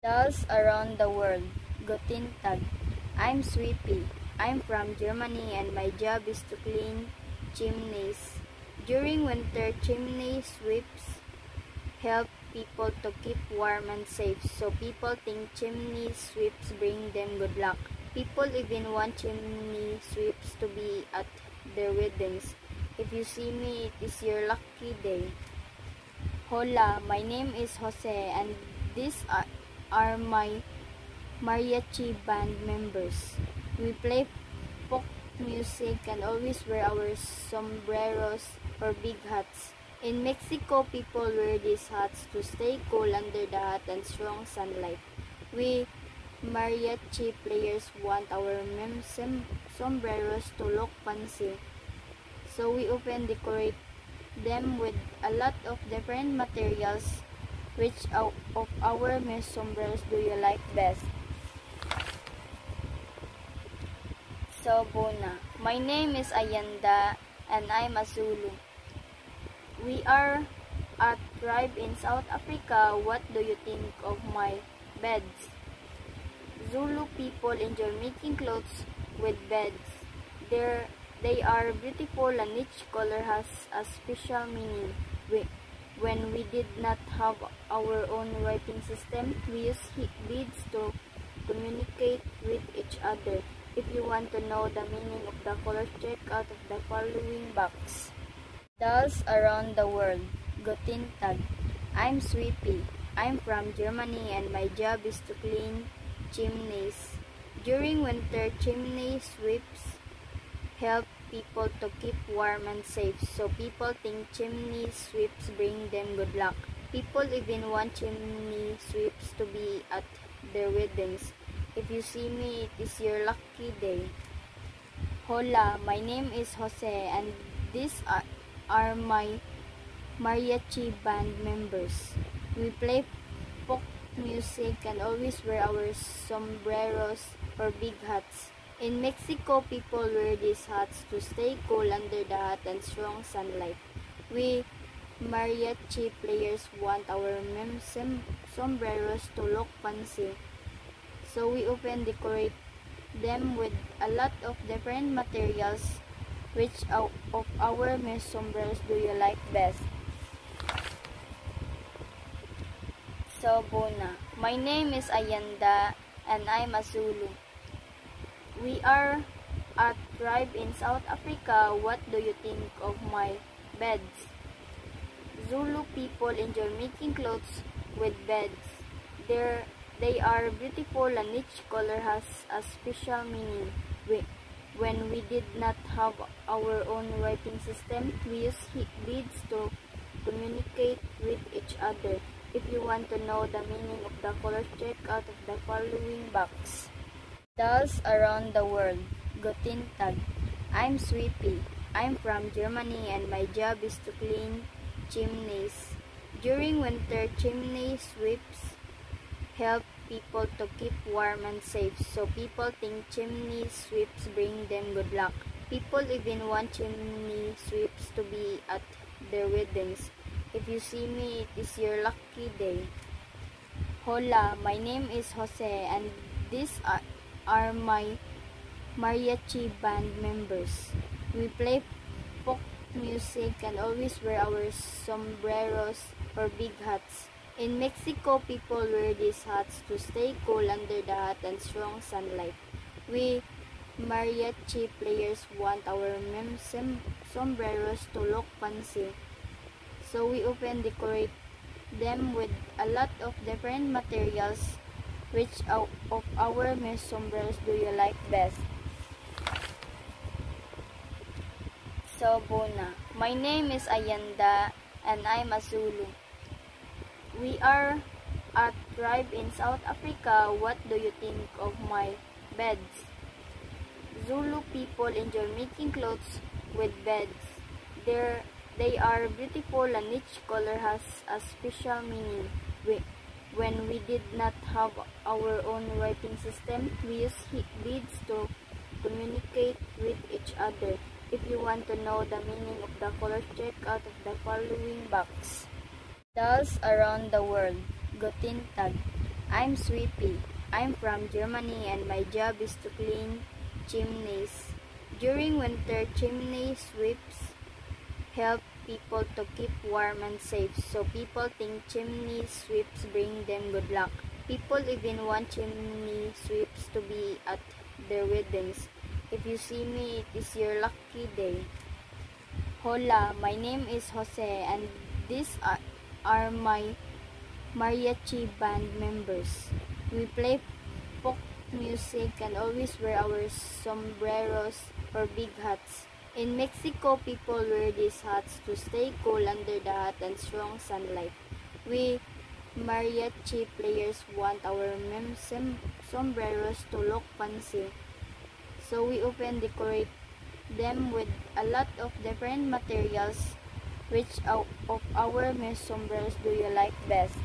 Dolls around the world. Guten Tag. I'm Sweepy. I'm from Germany and my job is to clean chimneys. During winter, chimney sweeps help people to keep warm and safe, so people think chimney sweeps bring them good luck. People even want chimney sweeps to be at their weddings. If you see me, it is your lucky day. Hola, my name is Jose and these are my mariachi band members. We play folk music and always wear our sombreros or big hats. In Mexico, people wear these hats to stay cool under the hot and strong sunlight. We mariachi players want our sombreros to look fancy, so we often decorate them with a lot of different materials. Which of our sombreros do you like best? So, Bona. My name is Ayanda and I'm a Zulu. We are a tribe in South Africa. What do you think of my beds? Zulu people enjoy making clothes with beds. They are beautiful and each color has a special meaning. When we did not have our own writing system, we used beads to communicate with each other. If you want to know the meaning of the colors, check out of the following box. Dolls around the world. Guten Tag. I'm Sweepy. I'm from Germany and my job is to clean chimneys. During winter, chimney sweeps help people to keep warm and safe, so people think chimney sweeps bring them good luck. People even want chimney sweeps to be at their weddings. If you see me, it is your lucky day. Hola, my name is Jose and these are my mariachi band members. We play folk music and always wear our sombreros or big hats. In Mexico, people wear these hats to stay cool under the hot and strong sunlight. We mariachi players want our sombreros to look fancy, so we often decorate them with a lot of different materials. Which of our sombreros do you like best? So, Bona. My name is Ayanda and I'm a Zulu. We are a tribe in South Africa. What do you think of my beds? Zulu people enjoy making clothes with beds. They are beautiful and each color has a special meaning. When we did not have our own writing system, we used beads to communicate with each other. If you want to know the meaning of the colors, check out of the following box. Dolls around the world. Guten Tag. I'm Sweepy. I'm from Germany and my job is to clean chimneys. During winter, chimney sweeps help people to keep warm and safe, so people think chimney sweeps bring them good luck. People even want chimney sweeps to be at their weddings. If you see me, it is your lucky day. Hola, my name is Jose and these are my mariachi band members. We play folk music and always wear our sombreros or big hats. In Mexico, people wear these hats to stay cool under the hot and strong sunlight. We mariachi players want our sombreros to look fancy, so we often decorate them with a lot of different materials. Which of our sombreros do you like best? So, Bona. My name is Ayanda and I'm a Zulu. We are a tribe in South Africa. What do you think of my beds? Zulu people enjoy making clothes with beds. They are beautiful and each color has a special meaning. When we did not have our own writing system, we used beads to communicate with each other. If you want to know the meaning of the colors, check out of the following box. Dolls around the world. Guten Tag. I'm Sweepy. I'm from Germany and my job is to clean chimneys. During winter, chimney sweeps help people to keep warm and safe, so people think chimney sweeps bring them good luck. People even want chimney sweeps to be at their weddings. If you see me, it is your lucky day. Hola, my name is Jose and these are my mariachi band members. We play folk music and always wear our sombreros or big hats. In Mexico, people wear these hats to stay cool under the hot and strong sunlight. We mariachi players want our sombreros to look fancy, so we often decorate them with a lot of different materials. Which of our sombreros do you like best?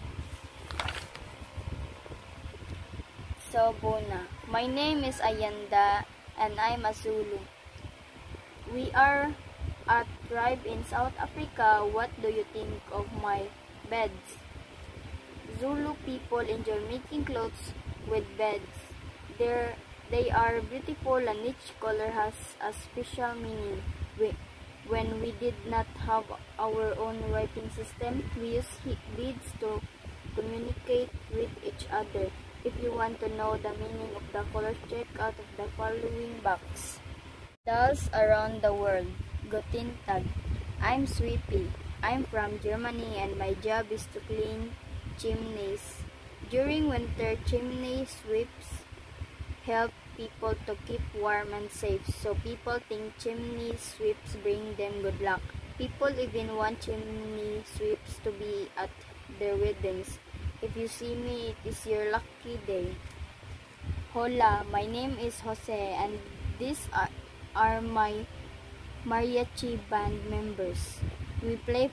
So, Bona. My name is Ayanda and I'm a Zulu. We are a tribe in South Africa. What do you think of my beds? Zulu people enjoy making clothes with beds. They are beautiful and each color has a special meaning. When we did not have our own writing system, we used beads to communicate with each other. If you want to know the meaning of the colors, check out of the following box. Dolls around the world. Guten Tag. I'm Sweepy. I'm from Germany and my job is to clean chimneys. During winter, chimney sweeps help people to keep warm and safe, so people think chimney sweeps bring them good luck. People even want chimney sweeps to be at their weddings. If you see me, it is your lucky day. Hola, my name is Jose and these are my mariachi band members. We play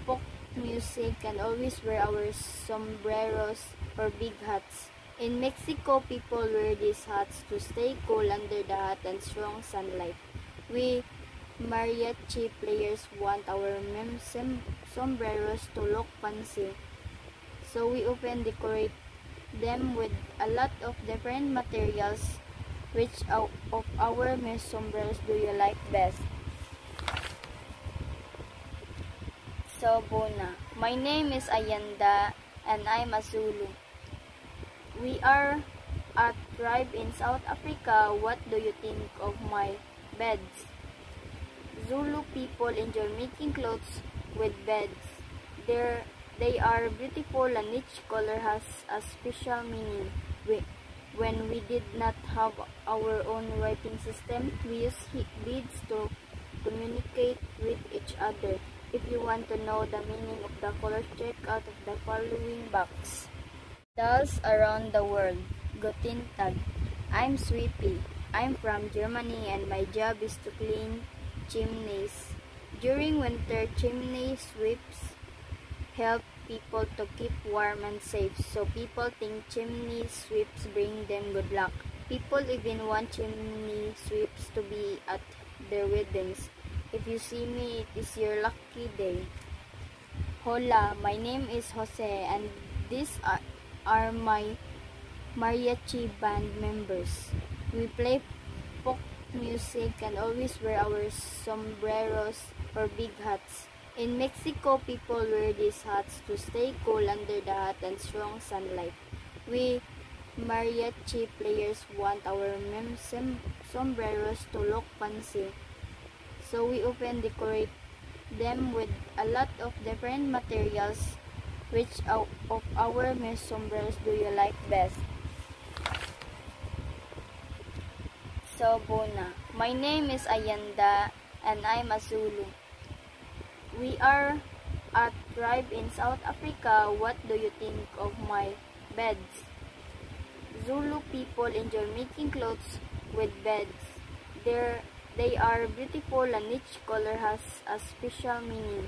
folk music and always wear our sombreros or big hats. In Mexico, people wear these hats to stay cool under the hot and strong sunlight. We mariachi players want our sombreros to look fancy, so we often decorate them with a lot of different materials. Which of our sombreros do you like best? So, Bona. My name is Ayanda and I'm a Zulu. We are a tribe in South Africa. What do you think of my beds? Zulu people enjoy making clothes with beds. They are beautiful and each color has a special meaning. When we did not have our own writing system, we used beads to communicate with each other. If you want to know the meaning of the colors, check out of the following box. Dolls around the world. Guten Tag. I'm Sweepy. I'm from Germany and my job is to clean chimneys. During winter, chimney sweeps help people to keep warm and safe, so people think chimney sweeps bring them good luck. People even want chimney sweeps to be at their weddings. If you want to know the meaning of the colors, check out of the following box. Dolls around the world. Guten Tag. I'm Sweepy. I'm from Germany and my job is to clean chimneys. During winter, chimney sweeps help people to keep warm and safe, so people think chimney sweeps bring them good luck. People even want chimney sweeps to be at their weddings. If you see me, it is your lucky day. Hola, my name is Jose and these are my mariachi band members. We play folk music and always wear our sombreros or big hats. In Mexico, people wear these hats to stay cool under the hot and strong sunlight. We mariachi players want our sombreros to look fancy, so we often decorate them with a lot of different materials. Which of our sombreros do you like best? So, Bona. My name is Ayanda and I'm a Zulu. We are a tribe in South Africa. What do you think of my beds? Zulu people enjoy making clothes with beds. They are beautiful and each color has a special meaning.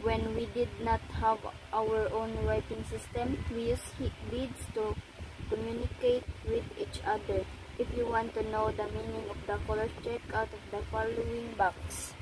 When we did not have our own writing system, we used beads to communicate with each other. If you want to know the meaning of the colors, check out of the following box.